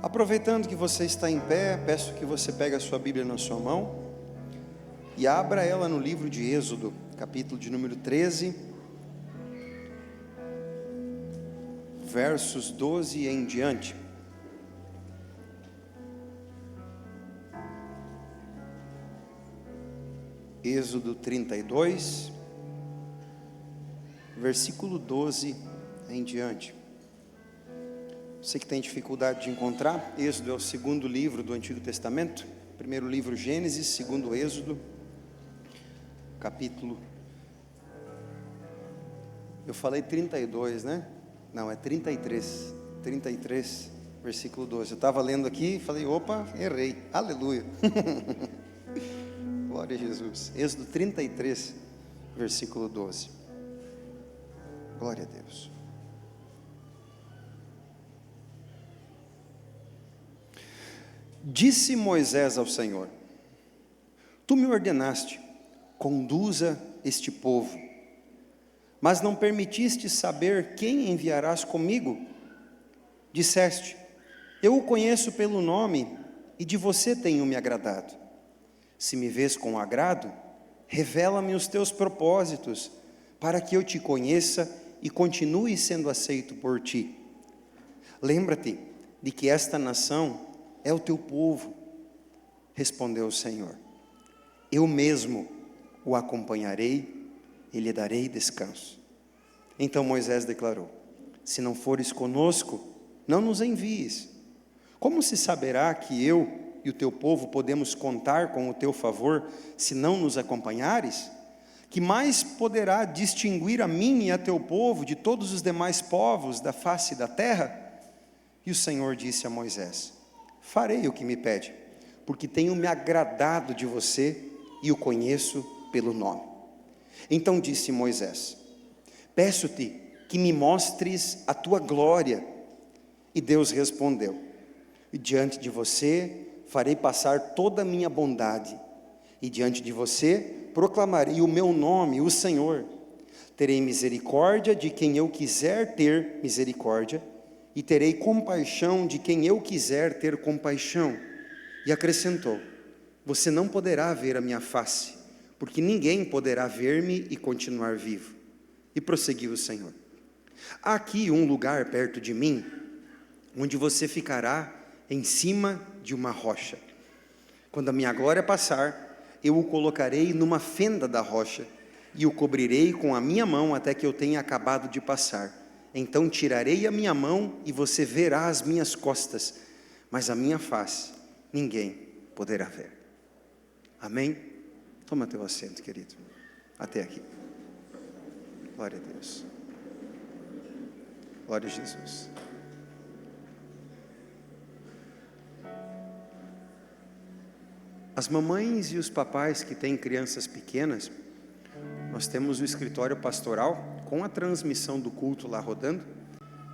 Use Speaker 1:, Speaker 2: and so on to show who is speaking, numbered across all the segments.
Speaker 1: Aproveitando que você está em pé, peço que você pegue a sua Bíblia na sua mão e abra ela no livro de Êxodo, capítulo de número 13, versos 12 em diante. Êxodo 32, versículo 12 em diante. Você que tem dificuldade de encontrar, Êxodo é o segundo livro do Antigo Testamento. Primeiro livro Gênesis, segundo Êxodo, capítulo... Eu falei 32, né? Não, é 33. 33, versículo 12. Eu estava lendo aqui e falei, opa, errei. Aleluia. Glória a Jesus. Êxodo 33, versículo 12. Glória a Deus. Disse Moisés ao Senhor: Tu me ordenaste, conduza este povo, mas não permitiste saber quem enviarás comigo. Disseste: Eu o conheço pelo nome, e de você tenho me agradado. Se me vês com agrado, revela-me os teus propósitos, para que eu te conheça e continue sendo aceito por ti. Lembra-te de que esta nação é o teu povo. Respondeu o Senhor: Eu mesmo o acompanharei e lhe darei descanso. Então Moisés declarou: Se não fores conosco, não nos envies. Como se saberá que eu e o teu povo podemos contar com o teu favor, se não nos acompanhares? Que mais poderá distinguir a mim e a teu povo de todos os demais povos da face da terra? E o Senhor disse a Moisés: Farei o que me pede, porque tenho me agradado de você e o conheço pelo nome. Então disse Moisés: Peço-te que me mostres a tua glória. E Deus respondeu: Diante de você farei passar toda a minha bondade, e diante de você proclamarei o meu nome, o Senhor. Terei misericórdia de quem eu quiser ter misericórdia, e terei compaixão de quem eu quiser ter compaixão. E acrescentou: Você não poderá ver a minha face, porque ninguém poderá ver-me e continuar vivo. E prosseguiu o Senhor: Há aqui um lugar perto de mim, onde você ficará em cima de uma rocha. Quando a minha glória passar, eu o colocarei numa fenda da rocha, e o cobrirei com a minha mão até que eu tenha acabado de passar. Então tirarei a minha mão e você verá as minhas costas, mas a minha face ninguém poderá ver. Amém? Toma teu assento, querido. Até aqui. Glória a Deus. Glória a Jesus. As mamães e os papais que têm crianças pequenas, nós temos o escritório pastoral com a transmissão do culto lá rodando,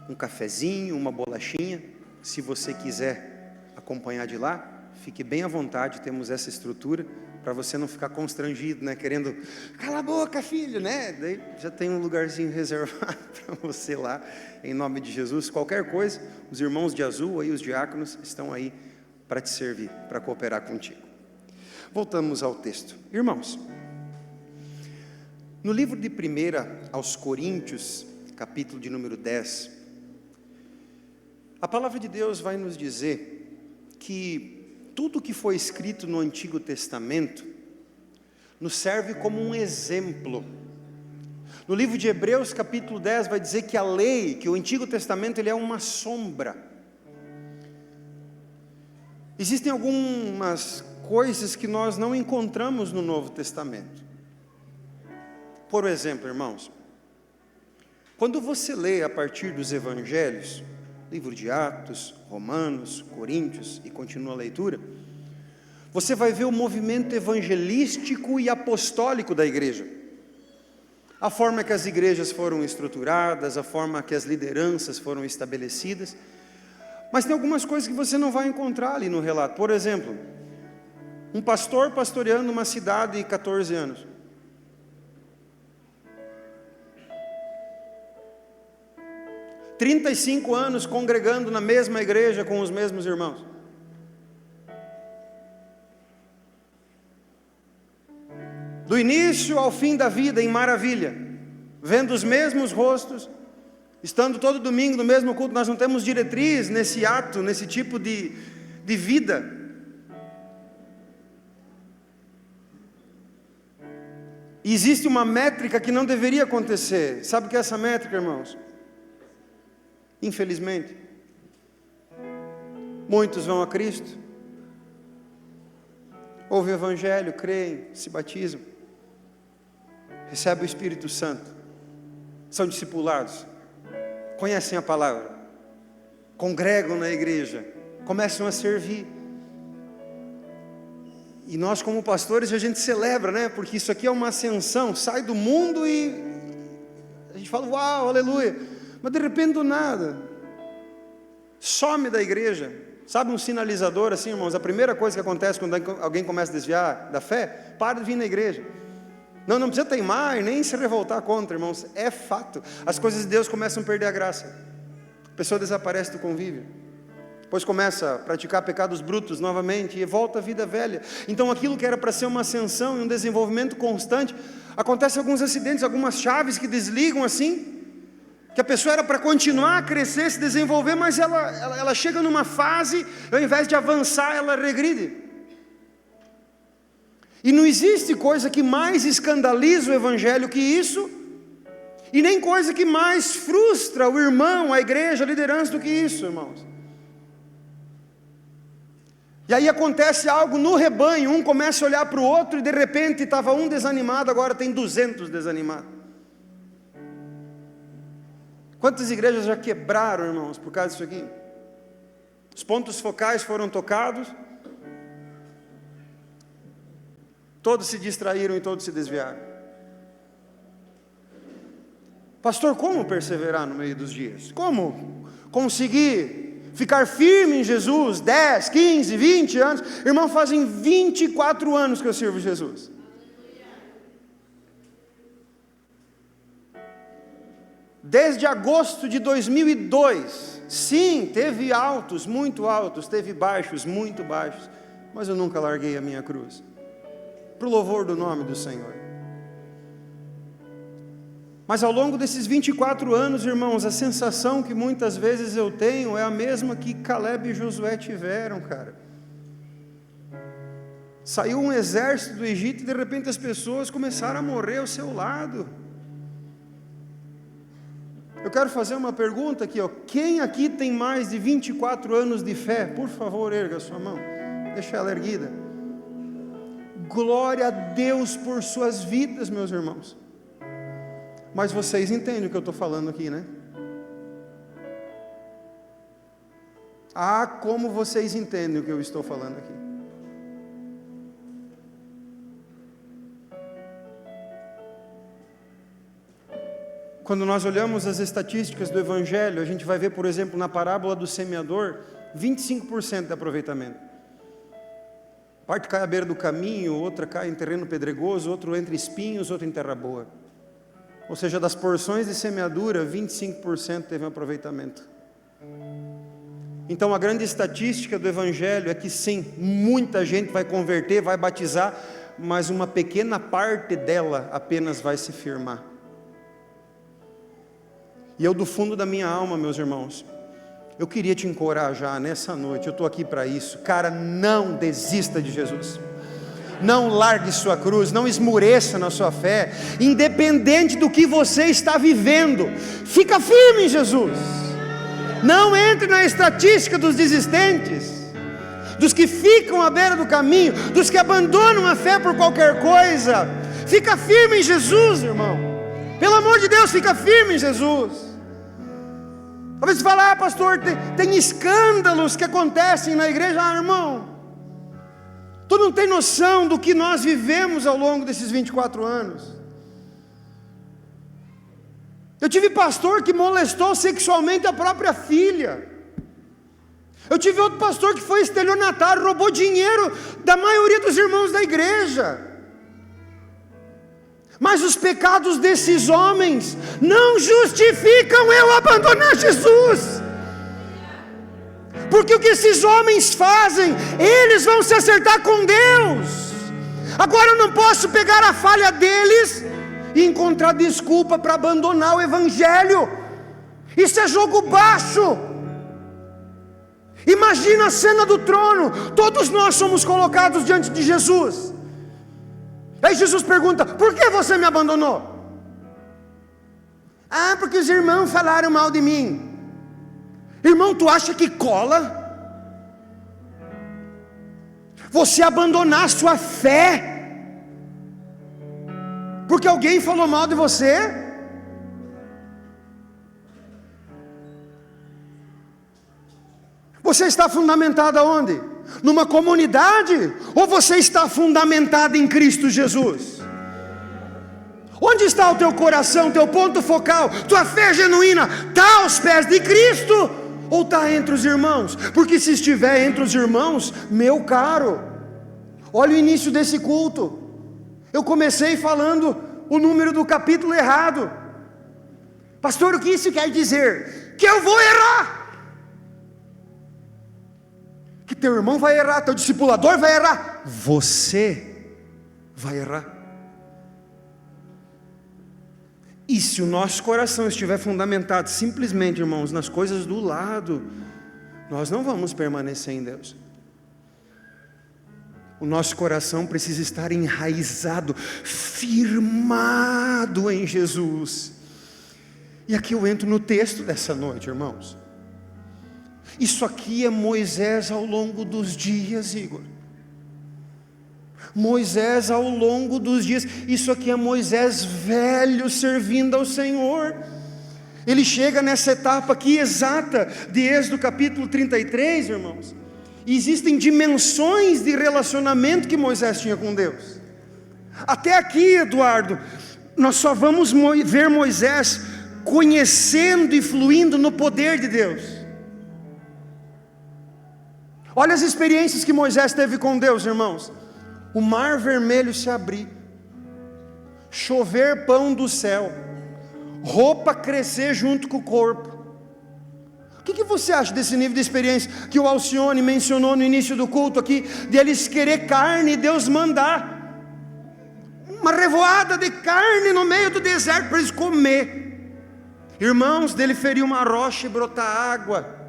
Speaker 1: um cafezinho, uma bolachinha. Se você quiser acompanhar de lá, fique bem à vontade, temos essa estrutura, para você não ficar constrangido, né, querendo, cala a boca filho, né, daí já tem um lugarzinho reservado para você lá, em nome de Jesus. Qualquer coisa, os irmãos de azul, aí, os diáconos, estão aí para te servir, para cooperar contigo. Voltamos ao texto. Irmãos, no livro de 1 aos Coríntios, capítulo de número 10, a palavra de Deus vai nos dizer que tudo que foi escrito no Antigo Testamento nos serve como um exemplo. No livro de Hebreus, capítulo 10, vai dizer que a lei, que o Antigo Testamento, ele é uma sombra. Existem algumas coisas que nós não encontramos no Novo Testamento. Por exemplo, irmãos, quando você lê a partir dos Evangelhos, livro de Atos, Romanos, Coríntios, e continua a leitura, você vai ver o movimento evangelístico e apostólico da igreja. A forma que as igrejas foram estruturadas, a forma que as lideranças foram estabelecidas. Mas tem algumas coisas que você não vai encontrar ali no relato. Por exemplo, um pastor pastoreando uma cidade de 14 anos. 35 anos congregando na mesma igreja com os mesmos irmãos. Do início ao fim da vida, em maravilha, vendo os mesmos rostos, estando todo domingo no mesmo culto. Nós não temos diretriz nesse ato, nesse tipo de vida. E existe uma métrica que não deveria acontecer. Sabe o que é essa métrica, irmãos? Infelizmente, muitos vão a Cristo, ouvem o Evangelho, creem, se batizam, recebem o Espírito Santo, são discipulados, conhecem a palavra, congregam na igreja, começam a servir. E nós, como pastores, a gente celebra, né? Porque isso aqui é uma ascensão, sai do mundo e a gente fala, uau, aleluia. Mas de repente do nada, some da igreja. Sabe um sinalizador assim, irmãos? A primeira coisa que acontece quando alguém começa a desviar da fé, para de vir na igreja. Não precisa teimar e nem se revoltar contra, irmãos. É fato. As coisas de Deus começam a perder a graça. A pessoa desaparece do convívio. Depois começa a praticar pecados brutos novamente e volta à vida velha. Então aquilo que era para ser uma ascensão e um desenvolvimento constante, acontece alguns acidentes, algumas chaves que desligam assim, que a pessoa era para continuar a crescer, se desenvolver, mas ela chega numa fase, ao invés de avançar, ela regride. E não existe coisa que mais escandaliza o Evangelho que isso, e nem coisa que mais frustra o irmão, a igreja, a liderança do que isso, irmãos. E aí acontece algo no rebanho, um começa a olhar para o outro, e de repente estava um desanimado, agora tem 200 desanimados. Quantas igrejas já quebraram, irmãos, por causa disso aqui? Os pontos focais foram tocados, todos se distraíram e todos se desviaram. Pastor, como perseverar no meio dos dias? Como conseguir ficar firme em Jesus 10, 15, 20 anos? Irmão, fazem 24 anos que eu sirvo Jesus. Desde agosto de 2002, sim, teve altos, muito altos, teve baixos, muito baixos, mas eu nunca larguei a minha cruz, para o louvor do nome do Senhor. Mas ao longo desses 24 anos, irmãos, a sensação que muitas vezes eu tenho é a mesma que Caleb e Josué tiveram, cara. Saiu um exército do Egito e de repente as pessoas começaram a morrer ao seu lado. Eu quero fazer uma pergunta aqui, ó. Quem aqui tem mais de 24 anos de fé? Por favor, erga a sua mão. Deixa ela erguida. Glória a Deus por suas vidas, meus irmãos. Mas vocês entendem o que eu estou falando aqui, né? Ah, como vocês entendem o que eu estou falando aqui. Quando nós olhamos as estatísticas do Evangelho, a gente vai ver, por exemplo, na parábola do semeador, 25% de aproveitamento. Parte cai à beira do caminho, outra cai em terreno pedregoso, outro entre espinhos, outro em terra boa. Ou seja, das porções de semeadura, 25% teve um aproveitamento. Então a grande estatística do Evangelho é que sim, muita gente vai converter, vai batizar, mas uma pequena parte dela apenas vai se firmar. E eu, do fundo da minha alma, meus irmãos, eu queria te encorajar nessa noite, eu estou aqui para isso. Cara, não desista de Jesus. Não largue sua cruz, não esmureça na sua fé, independente do que você está vivendo, fica firme em Jesus. Não entre na estatística dos desistentes, dos que ficam à beira do caminho, dos que abandonam a fé por qualquer coisa. Fica firme em Jesus, irmão. Pelo amor de Deus, fica firme em Jesus. Talvez você fale, pastor, tem escândalos que acontecem na igreja. Irmão, tu não tem noção do que nós vivemos ao longo desses 24 anos. Eu tive pastor que molestou sexualmente a própria filha. Eu tive outro pastor que foi estelionatário, roubou dinheiro da maioria dos irmãos da igreja. Mas os pecados desses homens não justificam eu abandonar Jesus. Porque o que esses homens fazem, eles vão se acertar com Deus. Agora eu não posso pegar a falha deles e encontrar desculpa para abandonar o Evangelho. Isso é jogo baixo. Imagina a cena do trono. Todos nós somos colocados diante de Jesus. Aí Jesus pergunta: por que você me abandonou? Ah, porque os irmãos falaram mal de mim. Irmão, tu acha que cola você abandonar a sua fé porque alguém falou mal de você? Você está fundamentado aonde? Numa comunidade? Ou você está fundamentado em Cristo Jesus? Onde está o teu coração, teu ponto focal? Tua fé genuína está aos pés de Cristo? Ou está entre os irmãos? Porque se estiver entre os irmãos, meu caro, olha o início desse culto. Eu comecei falando o número do capítulo errado. Pastor, o que isso quer dizer? Que eu vou errar. Que teu irmão vai errar, teu discipulador vai errar, você vai errar. E se o nosso coração estiver fundamentado simplesmente, irmãos, nas coisas do lado, nós não vamos permanecer em Deus. O nosso coração precisa estar enraizado, firmado em Jesus. E aqui eu entro no texto dessa noite, irmãos. Isso aqui é Moisés ao longo dos dias, Igor. Moisés ao longo dos dias. Isso aqui é Moisés velho servindo ao Senhor. Ele chega nessa etapa aqui exata de Êxodo capítulo 33, irmãos. E existem dimensões de relacionamento que Moisés tinha com Deus. Até aqui, Eduardo, nós só vamos ver Moisés conhecendo e fluindo no poder de Deus. Olha as experiências que Moisés teve com Deus, irmãos. O mar vermelho se abrir, chover pão do céu, roupa crescer junto com o corpo. O que você acha desse nível de experiência que o Alcione mencionou no início do culto aqui, de eles querer carne e Deus mandar uma revoada de carne no meio do deserto para eles comer? Irmãos, dele ferir uma rocha e brotar água.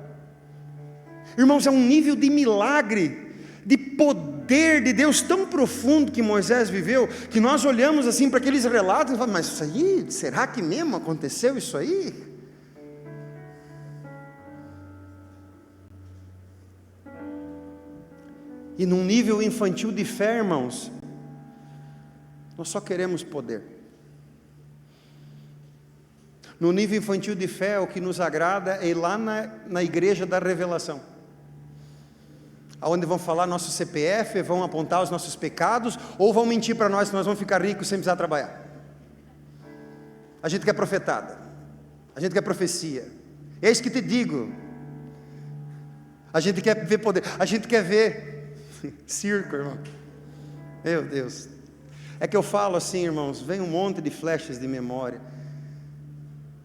Speaker 1: Irmãos, é um nível de milagre, de poder de Deus tão profundo que Moisés viveu, que nós olhamos assim para aqueles relatos e falamos: mas isso aí, será que mesmo aconteceu isso aí? E num nível infantil de fé, irmãos, nós só queremos poder. No nível infantil de fé, o que nos agrada é ir lá na igreja da revelação, onde vão falar nosso CPF, vão apontar os nossos pecados, ou vão mentir para nós que nós vamos ficar ricos sem precisar trabalhar. A gente quer profetada, a gente quer profecia. Eis que te digo. A gente quer ver poder, a gente quer ver circo, irmão. Meu Deus. É que eu falo assim, irmãos, vem um monte de flechas de memória,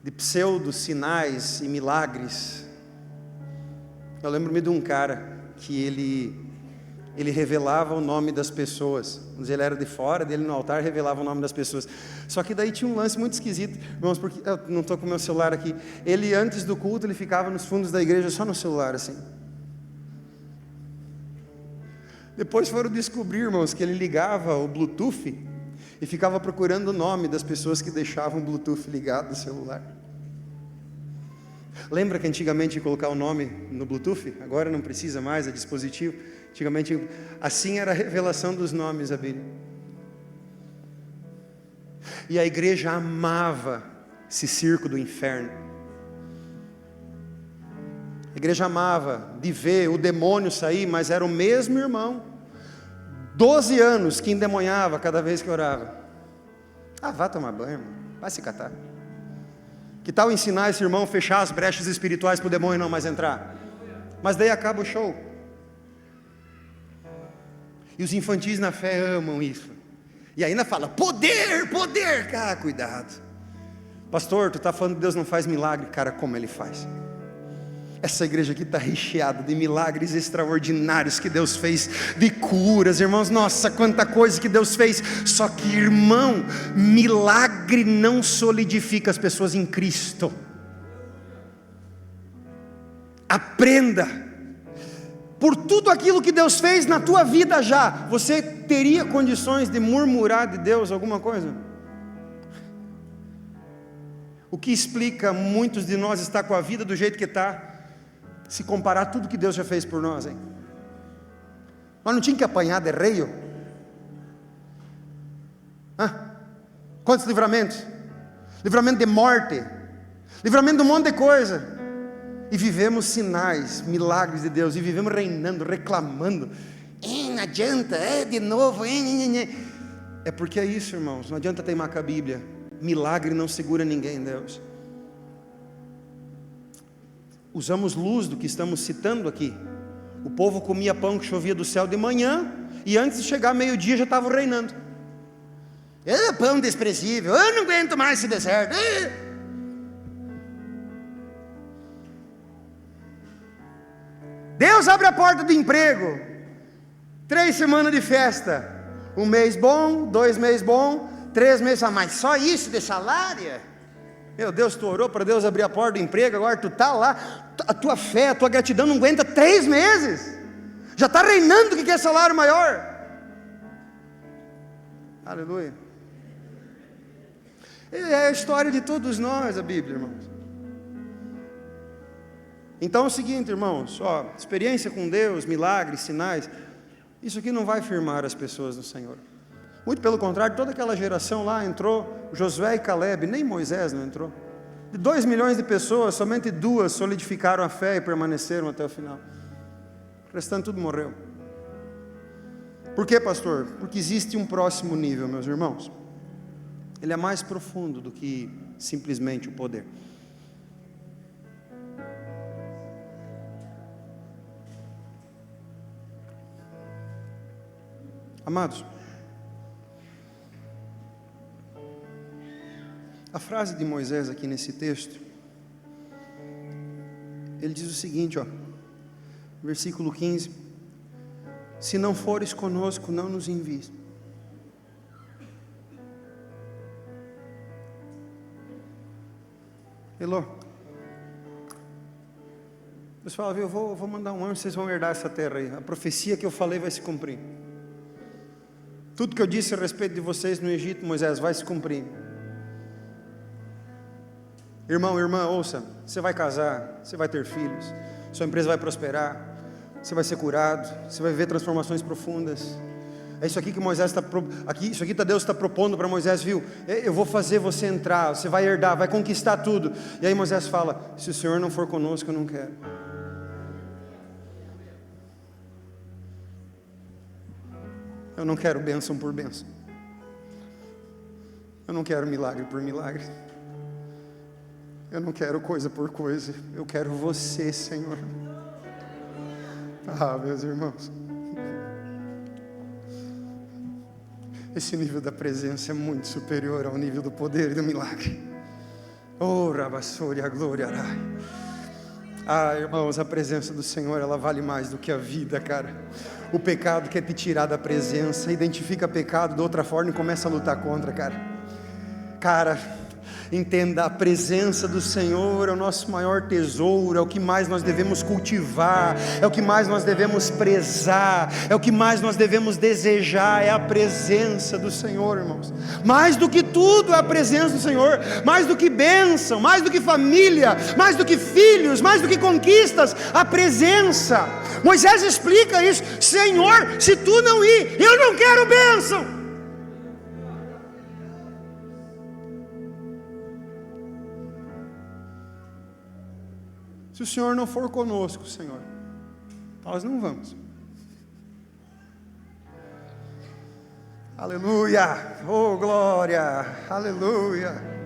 Speaker 1: de pseudo sinais e milagres. Eu lembro-me de um cara que ele revelava o nome das pessoas. Ele era de fora, dele no altar revelava o nome das pessoas. Só que daí tinha um lance muito esquisito, irmãos, porque eu não estou com o meu celular aqui. Ele, antes do culto, ele ficava nos fundos da igreja só no celular assim. Depois foram descobrir, irmãos, que ele ligava o Bluetooth e ficava procurando o nome das pessoas que deixavam o Bluetooth ligado no celular. Lembra que antigamente ia colocar o nome no Bluetooth? Agora não precisa mais, é dispositivo. Antigamente, assim era a revelação dos nomes, a Bíblia. E a igreja amava esse circo do inferno. A igreja amava de ver o demônio sair, mas era o mesmo irmão, 12 anos, que endemoniava cada vez que orava. Ah, vá tomar banho, irmão. Vai se catar. Que tal ensinar esse irmão a fechar as brechas espirituais para o demônio não mais entrar? Mas daí acaba o show. E os infantis na fé amam isso. E ainda fala, poder, poder. Cara, cuidado. Pastor, tu está falando que Deus não faz milagre. Cara, como Ele faz? Essa igreja aqui está recheada de milagres extraordinários que Deus fez, de curas, irmãos, nossa, quanta coisa que Deus fez. Só que, irmão, milagre não solidifica as pessoas em Cristo. Aprenda, por tudo aquilo que Deus fez na tua vida já, você teria condições de murmurar de Deus alguma coisa? O que explica muitos de nós estar com a vida do jeito que está, se comparar tudo que Deus já fez por nós, hein? Nós não tínhamos que apanhar de reio? Quantos livramentos? Livramento de morte, livramento de um monte de coisa, e vivemos sinais, milagres de Deus, e vivemos reinando, reclamando, não adianta, de novo, é porque é isso, irmãos, não adianta teimar com a Bíblia, milagre não segura ninguém, Deus. Usamos luz do que estamos citando aqui. O povo comia pão que chovia do céu de manhã, e antes de chegar meio-dia já estava reinando. Pão desprezível, eu não aguento mais esse deserto. Deus abre a porta do emprego, 3 semanas de festa, 1 mês bom, 2 meses bom, 3 meses, mas só isso de salário? Meu Deus, tu orou para Deus abrir a porta do emprego, agora tu está lá, a tua fé, a tua gratidão não aguenta 3 meses, já está reinando o que é salário maior. Aleluia. É a história de todos nós, a Bíblia, irmãos. Então é o seguinte, irmãos, experiência com Deus, milagres, sinais, isso aqui não vai firmar as pessoas no Senhor. Muito pelo contrário, toda aquela geração lá entrou, Josué e Caleb, nem Moisés não entrou. De 2 milhões de pessoas, somente 2 solidificaram a fé e permaneceram até o final. O restante tudo morreu. Por quê, pastor? Porque existe um próximo nível, meus irmãos. Ele é mais profundo do que simplesmente o poder. Amados, a frase de Moisés aqui nesse texto, ele diz o seguinte, versículo 15: se não fores conosco, não nos envies. Elô, Deus fala, eu vou mandar um anjo, vocês vão herdar essa terra aí, a profecia que eu falei vai se cumprir. Tudo que eu disse a respeito de vocês no Egito, Moisés, vai se cumprir. Irmão, irmã, ouça, você vai casar, você vai ter filhos, sua empresa vai prosperar, você vai ser curado, você vai viver transformações profundas. É isso aqui que Moisés está, isso aqui Deus está propondo para Moisés, viu? Eu vou fazer você entrar, você vai herdar, vai conquistar tudo. E aí Moisés fala, se o Senhor não for conosco, eu não quero. Eu não quero bênção por bênção. Eu não quero milagre por milagre. Eu não quero coisa por coisa. Eu quero você, Senhor. Meus irmãos, esse nível da presença é muito superior ao nível do poder e do milagre. Rabassori, a glória. Irmãos, a presença do Senhor, ela vale mais do que a vida, cara. O pecado quer te tirar da presença, identifica pecado de outra forma e começa a lutar contra, cara, entenda, a presença do Senhor é o nosso maior tesouro, é o que mais nós devemos cultivar, é o que mais nós devemos prezar, é o que mais nós devemos desejar, é a presença do Senhor, irmãos. Mais do que tudo é a presença do Senhor, mais do que bênção, mais do que família, mais do que filhos, mais do que conquistas, a presença. Moisés explica isso, Senhor, se tu não ir, eu não quero bênção. Se o Senhor não for conosco, Senhor, nós não vamos. Aleluia, oh glória, aleluia.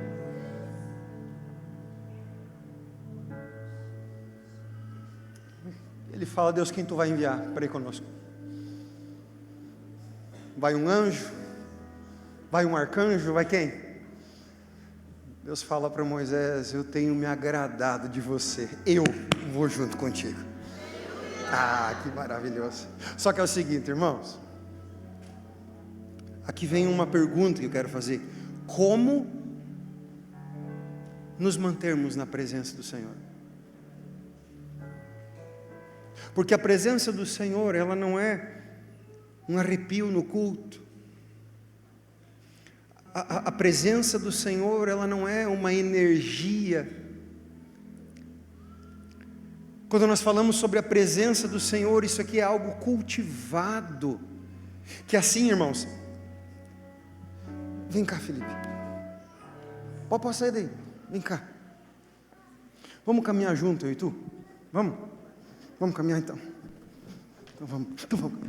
Speaker 1: Ele fala, Deus, quem tu vai enviar para ir conosco? Vai um anjo? Vai um arcanjo, vai quem? Deus fala para Moisés: eu tenho me agradado de você, eu vou junto contigo. Ah, que maravilhoso. Só que é o seguinte, irmãos, aqui vem uma pergunta que eu quero fazer: como nos mantermos na presença do Senhor? Porque a presença do Senhor, ela não é um arrepio no culto. A presença do Senhor, ela não é uma energia. Quando nós falamos sobre a presença do Senhor, isso aqui é algo cultivado. Que assim, irmãos, vem cá, Felipe, pode sair daí, vem cá, vamos caminhar junto, eu e tu? Vamos caminhar então. Então vamos.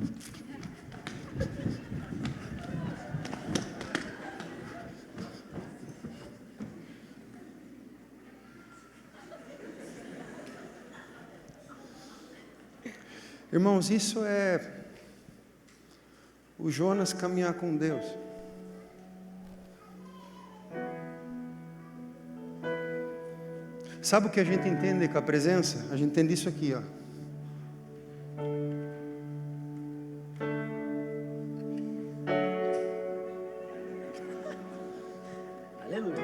Speaker 1: Irmãos, isso é o Jonas caminhar com Deus. Sabe o que a gente entende com a presença? A gente entende isso aqui, ó.
Speaker 2: Aleluia.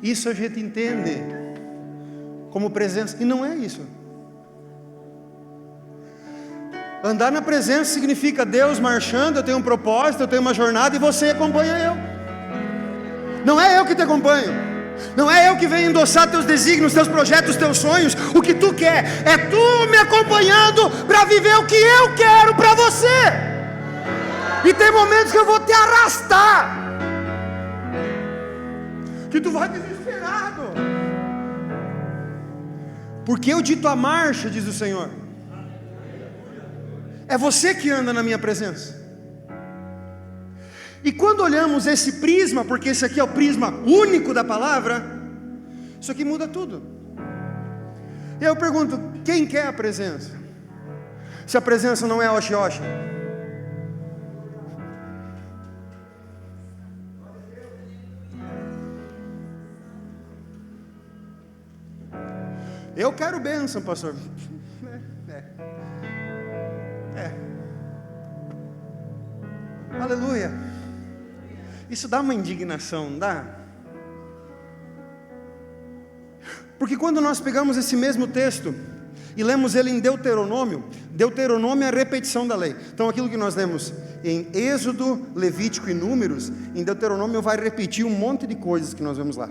Speaker 1: Isso a gente entende como presença, e não é isso. Andar na presença significa Deus marchando, eu tenho um propósito, eu tenho uma jornada e você acompanha eu. Não é eu que te acompanho, não é eu que venho endossar teus desígnios, teus projetos, teus sonhos. O que tu quer é tu me acompanhando para viver o que eu quero para você. E tem momentos que eu vou te arrastar, que tu vai desesperado, porque eu dito a marcha, diz o Senhor. É você que anda na minha presença. E quando olhamos esse prisma, porque esse aqui é o prisma único da palavra, isso aqui muda tudo. E eu pergunto, quem quer a presença? Se a presença não é Oshi Oshi. Eu quero bênção, pastor. Aleluia. Isso dá uma indignação, não dá? Porque quando nós pegamos esse mesmo texto e lemos ele em Deuteronômio, Deuteronômio é a repetição da lei. Então aquilo que nós lemos em Êxodo, Levítico e Números, em Deuteronômio vai repetir um monte de coisas que nós vemos lá.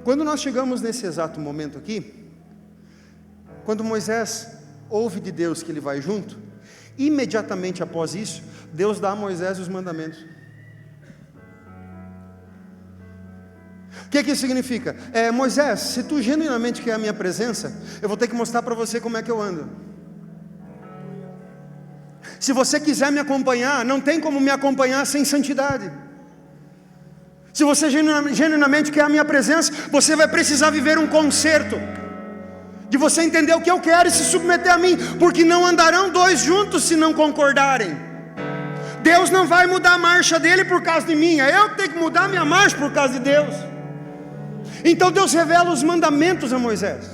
Speaker 1: Quando nós chegamos nesse exato momento aqui, quando Moisés ouve de Deus que ele vai junto, imediatamente após isso, Deus dá a Moisés os mandamentos. O que isso significa? Moisés, se tu genuinamente quer a minha presença, eu vou ter que mostrar para você como é que eu ando. Se você quiser me acompanhar, não tem como me acompanhar sem santidade. Se você genuinamente quer a minha presença, você vai precisar viver um concerto, de você entender o que eu quero e se submeter a mim, porque não andarão dois juntos se não concordarem. Deus não vai mudar a marcha dele por causa de mim, eu tenho que mudar a minha marcha por causa de Deus. Então Deus revela os mandamentos a Moisés,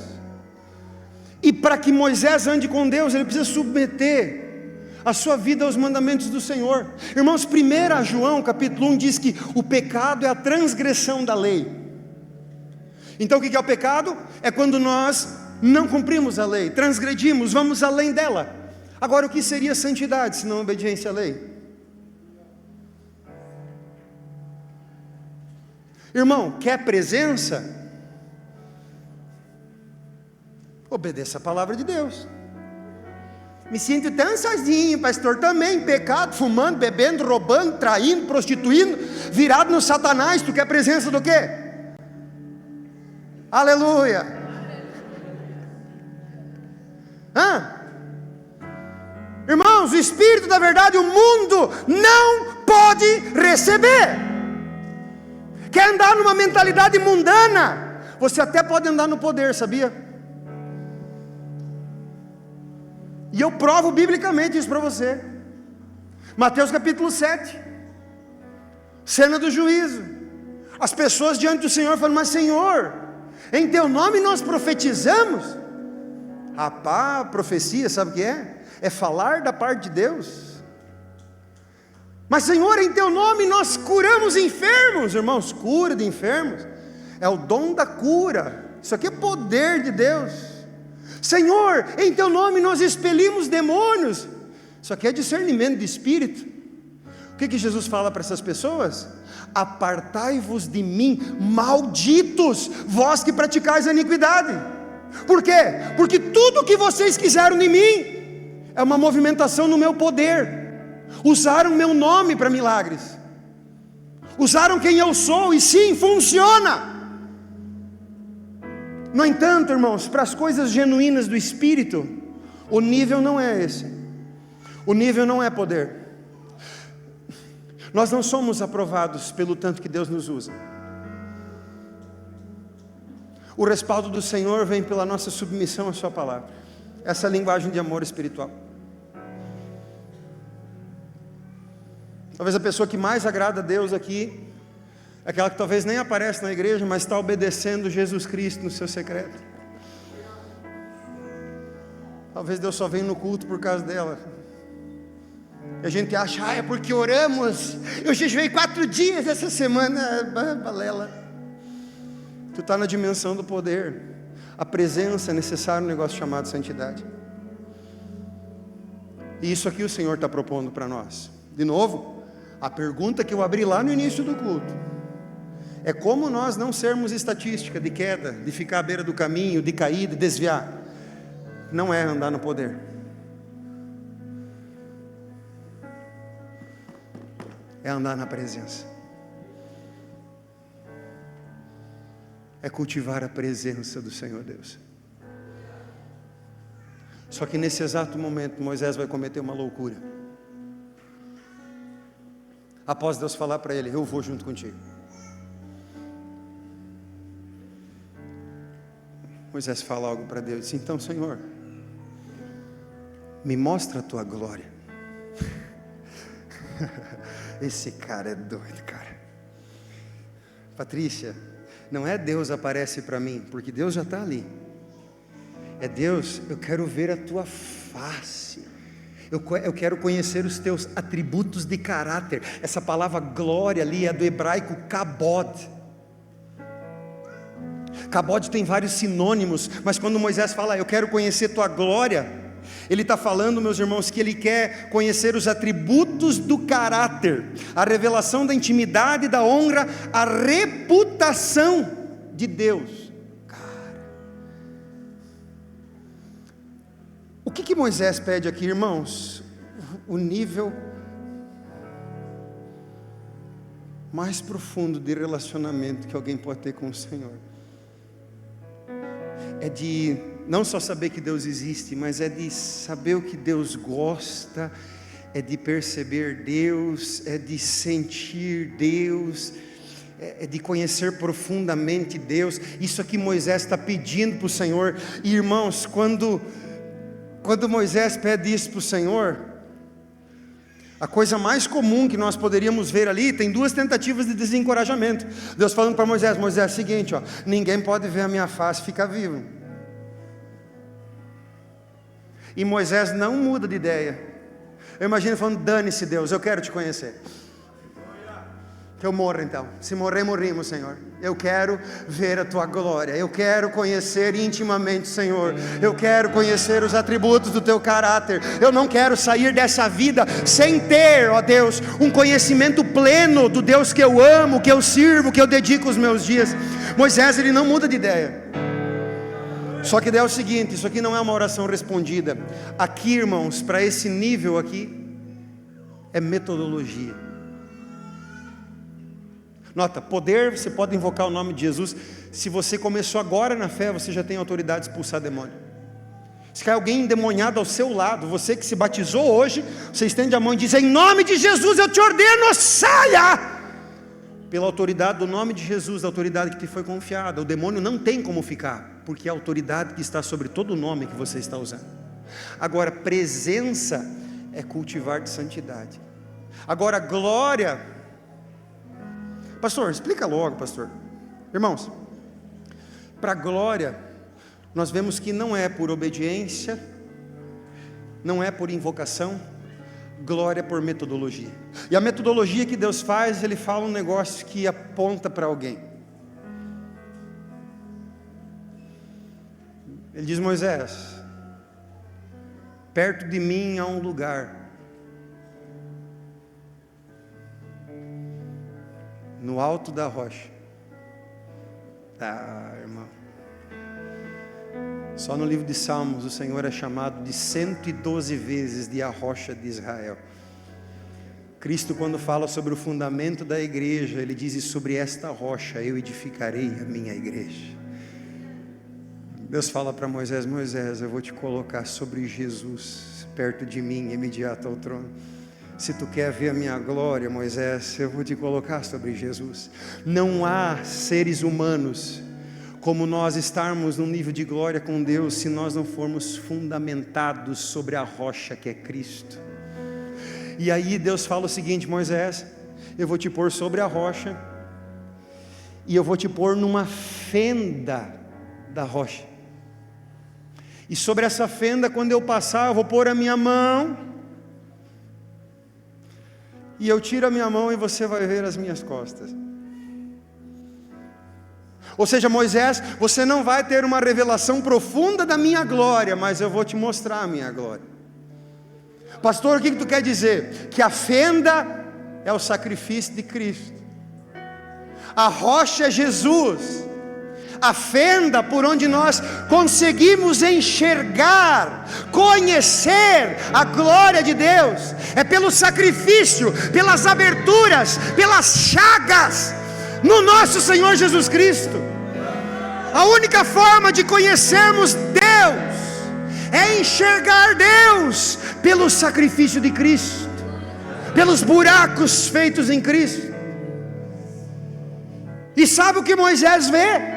Speaker 1: e para que Moisés ande com Deus, ele precisa submeter a sua vida aos mandamentos do Senhor. Irmãos, 1 João capítulo 1 diz que o pecado é a transgressão da lei. Então o que é o pecado? É quando nós não cumprimos a lei, transgredimos, vamos além dela. Agora, o que seria santidade se não obediência à lei? Irmão, quer presença? Obedeça a palavra de Deus. Me sinto tão sozinho, pastor, também, pecado, fumando, bebendo, roubando, traindo, prostituindo, virado no Satanás. Tu quer presença do quê? Aleluia. Irmãos, o Espírito da verdade, o mundo não pode receber. Quer andar numa mentalidade mundana? Você até pode andar no poder, sabia? E eu provo biblicamente isso para você. Mateus capítulo 7. cena do juízo, as pessoas diante do Senhor falam: mas Senhor, em teu nome nós profetizamos. Rapaz, profecia, sabe o que é? É falar da parte de Deus. Mas Senhor, em teu nome nós curamos enfermos. Irmãos, cura de enfermos é o dom da cura. Isso aqui é poder de Deus. Senhor, em teu nome nós expelimos demônios. Isso aqui é discernimento de espírito. O que Jesus fala para essas pessoas? Apartai-vos de mim, malditos, vós que praticais a iniquidade. Por quê? Porque tudo que vocês quiseram de mim é uma movimentação no meu poder. Usaram meu nome para milagres, usaram quem eu sou, e sim, funciona. No entanto, irmãos, para as coisas genuínas do Espírito, o nível não é esse. O nível não é poder. Nós não somos aprovados pelo tanto que Deus nos usa. O respaldo do Senhor vem pela nossa submissão à sua palavra. Essa é a linguagem de amor espiritual. Talvez a pessoa que mais agrada a Deus aqui é aquela que talvez nem aparece na igreja, mas está obedecendo Jesus Cristo no seu secreto. Talvez Deus só venha no culto por causa dela. E a gente acha: é porque oramos, eu jejuei 4 dias essa semana. Balela. Tu está na dimensão do poder. A presença é necessária no negócio chamado santidade. E isso aqui o Senhor está propondo para nós. De novo, a pergunta que eu abri lá no início do culto é como nós não sermos estatística de queda, de ficar à beira do caminho, de cair, de desviar. Não é andar no poder. É andar na presença. É cultivar a presença do Senhor Deus. Só que nesse exato momento Moisés vai cometer uma loucura. Após Deus falar para ele: eu vou junto contigo. Moisés fala algo para Deus, diz: então Senhor, me mostra a tua glória. Esse cara é doido, cara. Patrícia, não é Deus aparece para mim, porque Deus já está ali. É Deus, eu quero ver a tua face. Eu quero conhecer os teus atributos de caráter. Essa palavra glória ali é do hebraico kabod. Kabod tem vários sinônimos, mas quando Moisés fala: eu quero conhecer tua glória, ele está falando, meus irmãos, que ele quer conhecer os atributos do caráter, a revelação da intimidade, da honra, a reputação de Deus. Cara, o que Moisés pede aqui, irmãos? O nível mais profundo de relacionamento que alguém pode ter com o Senhor é de não só saber que Deus existe, mas é de saber o que Deus gosta, é de perceber Deus, é de sentir Deus, é de conhecer profundamente Deus. Isso aqui Moisés está pedindo para o Senhor. E irmãos, quando Moisés pede isso para o Senhor, a coisa mais comum que nós poderíamos ver ali, tem 2 tentativas de desencorajamento. Deus falando para Moisés: Moisés, é o seguinte, ó, ninguém pode ver a minha face e ficar vivo. E Moisés não muda de ideia. Eu imagino falando: dane-se Deus, eu quero te conhecer. Que eu morra então. Se morrer, morrimos, Senhor. Eu quero ver a tua glória. Eu quero conhecer intimamente, Senhor. Eu quero conhecer os atributos do teu caráter. Eu não quero sair dessa vida sem ter, ó Deus, um conhecimento pleno do Deus que eu amo, que eu sirvo, que eu dedico os meus dias. Moisés, ele não muda de ideia. Só que daí é o seguinte: isso aqui não é uma oração respondida. Aqui, irmãos, para esse nível aqui, é metodologia. Nota, poder, você pode invocar o nome de Jesus. Se você começou agora na fé, você já tem autoridade de expulsar demônio. Se cai alguém endemoniado ao seu lado, você que se batizou hoje, você estende a mão e diz: em nome de Jesus eu te ordeno, saia! Pela autoridade do nome de Jesus, a autoridade que te foi confiada. O demônio não tem como ficar, porque é a autoridade que está sobre todo o nome que você está usando. Agora, presença é cultivar de santidade. Agora, glória Pastor, explica logo, pastor. Irmãos, para a glória, nós vemos que não é por obediência, não é por invocação, glória é por metodologia. E a metodologia que Deus faz, Ele fala um negócio que aponta para alguém. Ele diz: Moisés, perto de mim há um lugar, no alto da rocha. Irmão, só no livro de Salmos o Senhor é chamado de 112 vezes de a rocha de Israel. Cristo, quando fala sobre o fundamento da igreja, Ele diz: e sobre esta rocha eu edificarei a minha igreja. Deus fala para Moisés: Moisés, eu vou te colocar sobre Jesus, perto de mim, imediato ao trono. Se tu quer ver a minha glória, Moisés, eu vou te colocar sobre Jesus. Não há seres humanos como nós estarmos num nível de glória com Deus, se nós não formos fundamentados sobre a rocha que é Cristo. E aí Deus fala o seguinte: Moisés, eu vou te pôr sobre a rocha, e eu vou te pôr numa fenda da rocha. E sobre essa fenda, quando eu passar, eu vou pôr a minha mão, e eu tiro a minha mão e você vai ver as minhas costas. Ou seja, Moisés, você não vai ter uma revelação profunda da minha glória, mas eu vou te mostrar a minha glória. Pastor, o que tu quer dizer? Que a fenda é o sacrifício de Cristo, a rocha é Jesus. A fenda por onde nós conseguimos enxergar, conhecer a glória de Deus, é pelo sacrifício, pelas aberturas, pelas chagas no nosso Senhor Jesus Cristo. A única forma de conhecermos Deus é enxergar Deus pelo sacrifício de Cristo, pelos buracos feitos em Cristo. E sabe o que Moisés vê?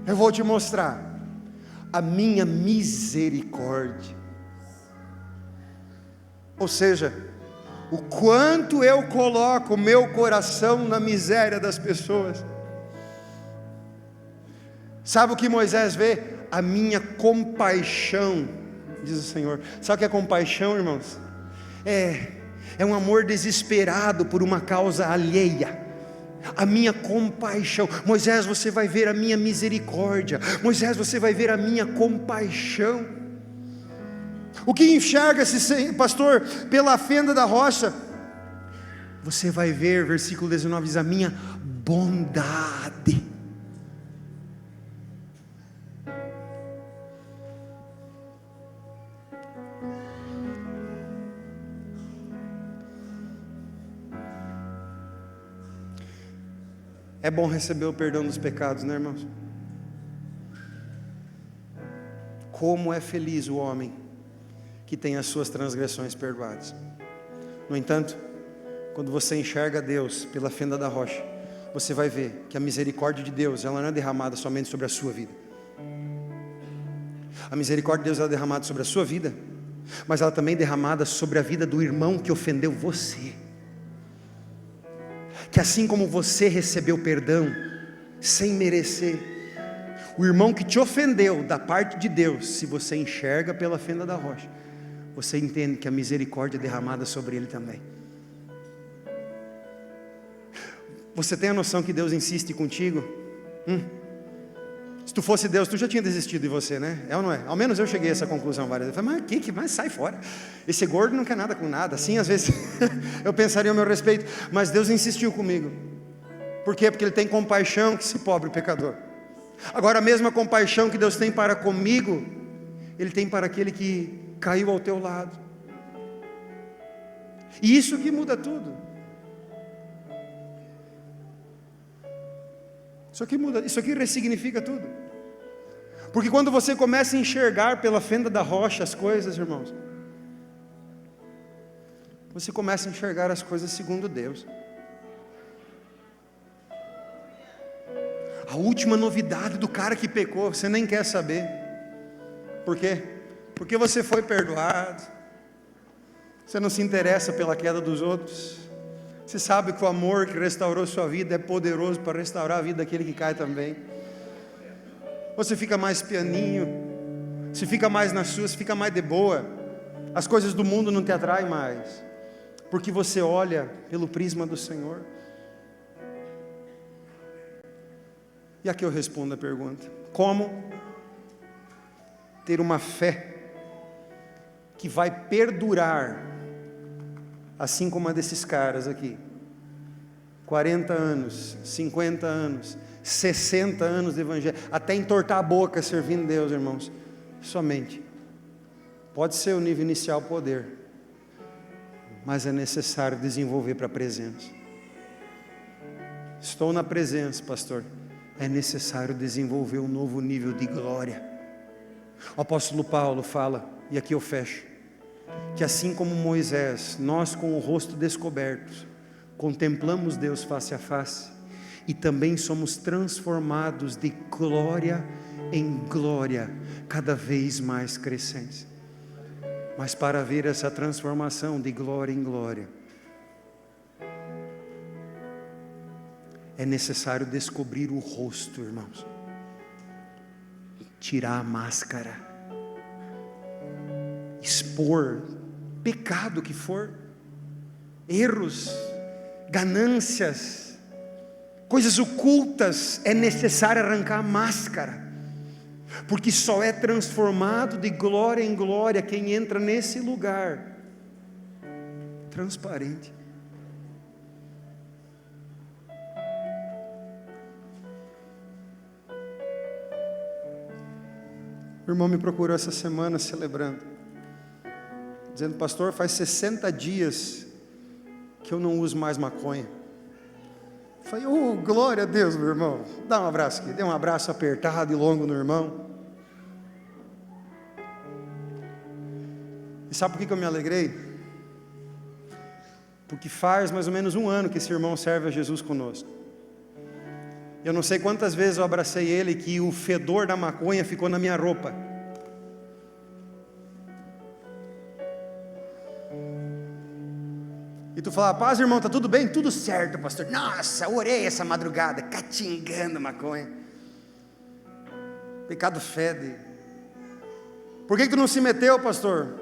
Speaker 1: Eu vou te mostrar a minha misericórdia. Ou seja, o quanto eu coloco o meu coração na miséria das pessoas. Sabe o que Moisés vê? A minha compaixão, diz o Senhor. Sabe o que é compaixão, irmãos? É um amor desesperado por uma causa alheia. A minha compaixão. Moisés, você vai ver a minha misericórdia. Moisés, você vai ver a minha compaixão. O que enxerga-se, pastor, pela fenda da rocha? Você vai ver, versículo 19 diz: a minha bondade. É bom receber o perdão dos pecados, né, irmãos? Como é feliz o homem que tem as suas transgressões perdoadas. No entanto, quando você enxerga Deus pela fenda da rocha, você vai ver que a misericórdia de Deus, ela não é derramada somente sobre a sua vida. A misericórdia de Deus é derramada sobre a sua vida, mas ela também é derramada sobre a vida do irmão que ofendeu você. Que assim como você recebeu perdão sem merecer, o irmão que te ofendeu da parte de Deus, se você enxerga pela fenda da rocha, você entende que a misericórdia é derramada sobre ele também. Você tem a noção que Deus insiste contigo? Se tu fosse Deus, tu já tinha desistido de você, né? É ou não é? Ao menos eu cheguei a essa conclusão várias vezes. Eu falei, mas sai fora. Esse gordo não quer nada com nada. Assim, às vezes, eu pensaria ao meu respeito. Mas Deus insistiu comigo. Por quê? Porque Ele tem compaixão que esse pobre pecador. Agora, a mesma compaixão que Deus tem para comigo, Ele tem para aquele que caiu ao teu lado. E isso que muda tudo. Isso aqui ressignifica tudo. Porque quando você começa a enxergar pela fenda da rocha as coisas, irmãos, você começa a enxergar as coisas segundo Deus. A última novidade do cara que pecou, você nem quer saber. Por quê? Porque você foi perdoado. Você não se interessa pela queda dos outros. Você sabe que o amor que restaurou sua vida é poderoso para restaurar a vida daquele que cai também. Você fica mais pianinho, você fica mais na sua, você fica mais de boa. As coisas do mundo não te atraem mais, porque você olha pelo prisma do Senhor. E aqui eu respondo a pergunta: como ter uma fé que vai perdurar, assim como a desses caras aqui? 40 anos, 50 anos, 60 anos de evangelho, até entortar a boca servindo Deus, irmãos. Somente. Pode ser o nível inicial, poder, mas é necessário desenvolver para a presença. Estou na presença, pastor. É necessário desenvolver um novo nível de glória. O apóstolo Paulo fala, e aqui eu fecho, que assim como Moisés, nós com o rosto descoberto, contemplamos Deus face a face, e também somos transformados de glória em glória, cada vez mais crescentes. Mas para ver essa transformação de glória em glória, é necessário descobrir o rosto, irmãos. Tirar a máscara. Expor pecado que for, erros, ganâncias, coisas ocultas. É necessário arrancar a máscara, porque só é transformado de glória em glória quem entra nesse lugar transparente. O irmão me procurou essa semana celebrando, dizendo: pastor, faz 60 dias que eu não uso mais maconha. Eu falei: oh, glória a Deus, meu irmão. Dá um abraço aqui. Dê um abraço apertado e longo no irmão. E sabe por que eu me alegrei? Porque faz mais ou menos 1 ano que esse irmão serve a Jesus conosco. Eu não sei quantas vezes eu abracei ele, que o fedor da maconha ficou na minha roupa. E tu fala: paz, irmão, tá tudo bem? Tudo certo, pastor. Nossa, orei essa madrugada, catingando maconha. Pecado fede. Por que tu não se meteu, pastor?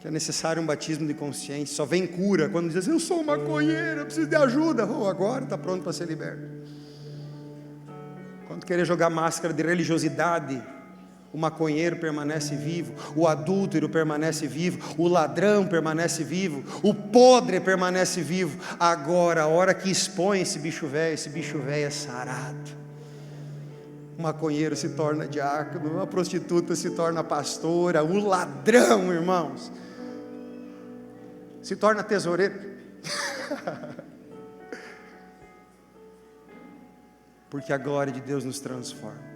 Speaker 1: Que é necessário um batismo de consciência. Só vem cura quando diz assim: eu sou maconheiro, eu preciso de ajuda. Oh, agora está pronto para ser liberto. Quando querer jogar máscara de religiosidade, o maconheiro permanece vivo, o adúltero permanece vivo, o ladrão permanece vivo, o podre permanece vivo. Agora, a hora que expõe esse bicho velho é sarado. O maconheiro se torna diácono, a prostituta se torna pastora, o ladrão, irmãos, se torna tesoureiro. Porque a glória de Deus nos transforma.